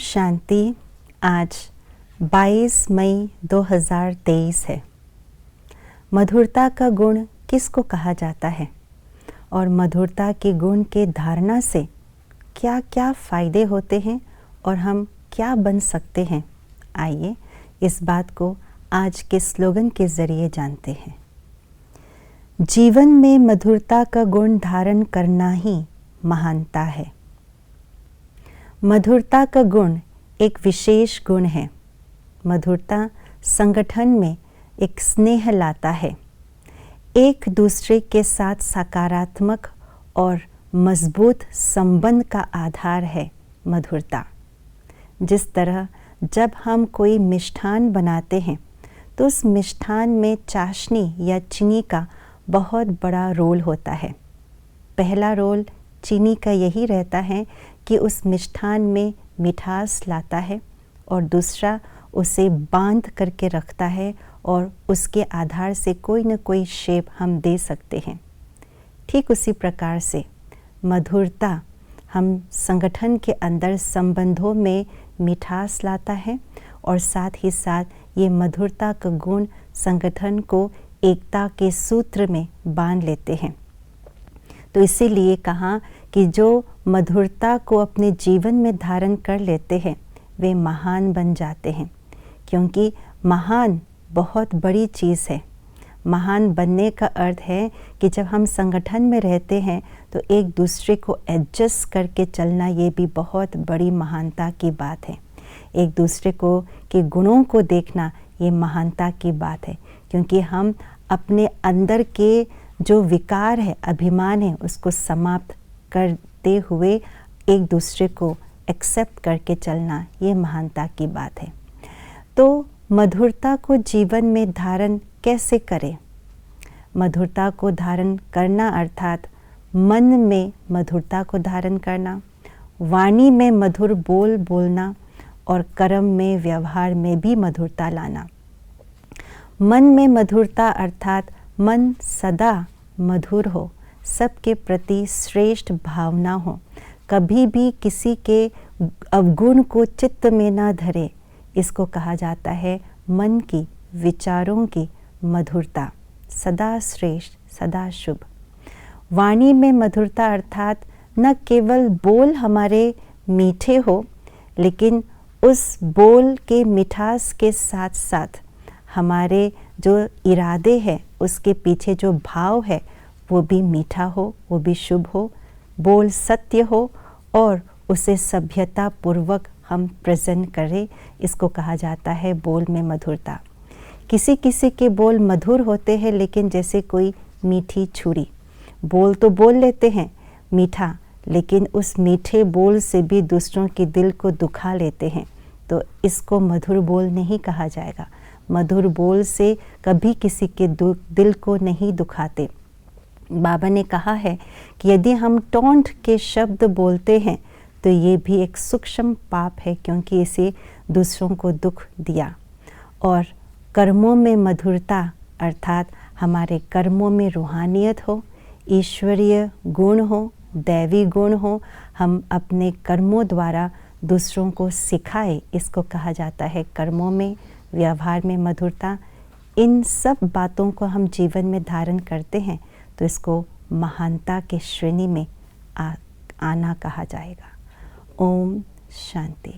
शांति। आज 22 मई 2023 है। मधुरता का गुण किसको कहा जाता है और मधुरता के गुण के धारणा से क्या क्या फ़ायदे होते हैं और हम क्या बन सकते हैं, आइए इस बात को आज के स्लोगन के ज़रिए जानते हैं। जीवन में मधुरता का गुण धारण करना ही महानता है। मधुरता का गुण एक विशेष गुण है। मधुरता संगठन में एक स्नेह लाता है। एक दूसरे के साथ सकारात्मक और मजबूत संबंध का आधार है मधुरता। जिस तरह जब हम कोई मिष्ठान बनाते हैं तो उस मिष्ठान में चाशनी या चीनी का बहुत बड़ा रोल होता है। पहला रोल चीनी का यही रहता है कि उस मिष्ठान में मिठास लाता है और दूसरा उसे बांध करके रखता है और उसके आधार से कोई न कोई शेप हम दे सकते हैं। ठीक उसी प्रकार से मधुरता हम संगठन के अंदर संबंधों में मिठास लाता है और साथ ही साथ ये मधुरता का गुण संगठन को एकता के सूत्र में बांध लेते हैं। तो इसीलिए कहा कि जो मधुरता को अपने जीवन में धारण कर लेते हैं वे महान बन जाते हैं, क्योंकि महान बहुत बड़ी चीज़ है। महान बनने का अर्थ है कि जब हम संगठन में रहते हैं तो एक दूसरे को एडजस्ट करके चलना, ये भी बहुत बड़ी महानता की बात है। एक दूसरे को के गुणों को देखना ये महानता की बात है, क्योंकि हम अपने अंदर के जो विकार है, अभिमान है, उसको समाप्त करते हुए एक दूसरे को एक्सेप्ट करके चलना ये महानता की बात है। तो मधुरता को जीवन में धारण कैसे करें? मधुरता को धारण करना अर्थात मन में मधुरता को धारण करना, वाणी में मधुर बोल बोलना और कर्म में, व्यवहार में भी मधुरता लाना। मन में मधुरता अर्थात मन सदा मधुर हो, सबके प्रति श्रेष्ठ भावना हो, कभी भी किसी के अवगुण को चित्त में ना धरे। इसको कहा जाता है मन की, विचारों की मधुरता, सदा श्रेष्ठ, सदा शुभ। वाणी में मधुरता अर्थात न केवल बोल हमारे मीठे हो, लेकिन उस बोल के मिठास के साथ साथ हमारे जो इरादे हैं, उसके पीछे जो भाव है वो भी मीठा हो, वो भी शुभ हो। बोल सत्य हो और उसे सभ्यता पूर्वक हम प्रेजेंट करें, इसको कहा जाता है बोल में मधुरता। किसी किसी के बोल मधुर होते हैं, लेकिन जैसे कोई मीठी छुरी, बोल तो बोल लेते हैं मीठा, लेकिन उस मीठे बोल से भी दूसरों के दिल को दुखा लेते हैं, तो इसको मधुर बोल नहीं कहा जाएगा। मधुर बोल से कभी किसी के दिल को नहीं दुखाते। बाबा ने कहा है कि यदि हम टोंट के शब्द बोलते हैं तो ये भी एक सूक्ष्म पाप है, क्योंकि इसे दूसरों को दुख दिया। और कर्मों में मधुरता अर्थात हमारे कर्मों में रूहानियत हो, ईश्वरीय गुण हो, दैवी गुण हो, हम अपने कर्मों द्वारा दूसरों को सिखाए, इसको कहा जाता है कर्मों में, व्यवहार में मधुरता। इन सब बातों को हम जीवन में धारण करते हैं तो इसको महानता के श्रेणी में आना कहा जाएगा। ओम शांति।